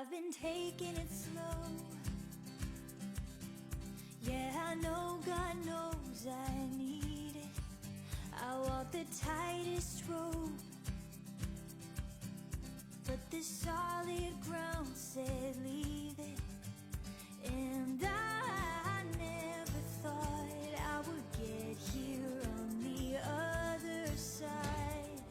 I've been taking it slow. Yeah, I know God knows I need it. I walk the tightest rope, but this solid ground said leave it. And I never thought I would get here on the other side.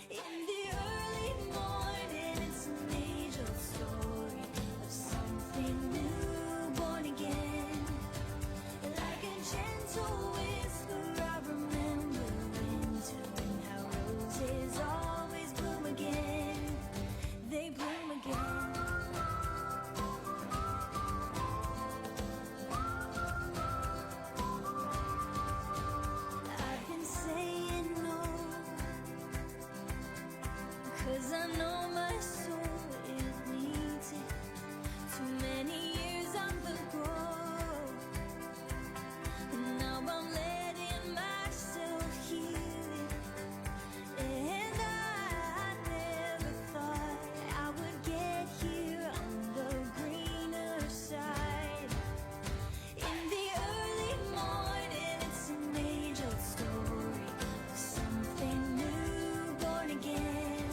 In the early morning, it's an age-old story of something new, born again. Like a gentle whisper, I remember winter and how roses always bloom again. They bloom again. I've been saying no, 'cause I know my soul is needed. Too many years on the go, and now I'm letting myself heal it. And I never thought I would get here on the greener side. In the early morning, it's an age-old story of something new, born again.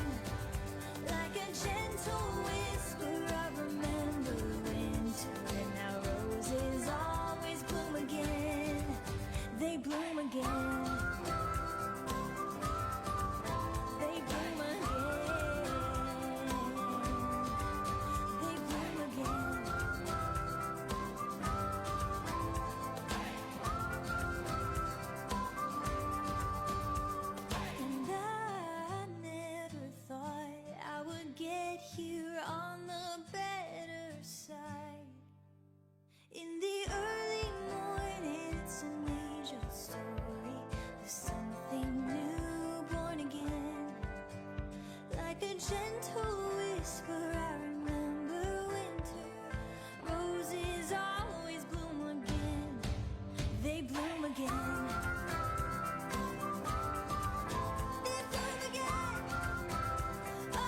Like a gentle whisper, I remember winter and how roses always bloom again. They bloom again. They bloom again. They bloom again. And I never thought I would get here on the better side. In the early morning, it's an age-old story of something new, born again. Like a gentle whisper, I remember winter. Roses always bloom again. They bloom again. They bloom again. Oh,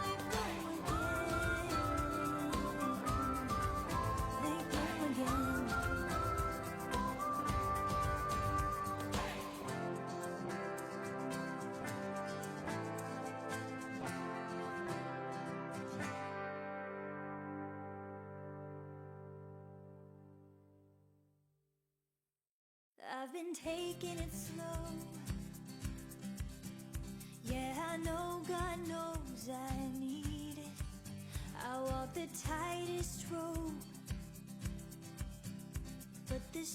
they bloom again. They bloom again. I've been taking it slow. Yeah, I know God knows I need it. I walk the tightest rope, but this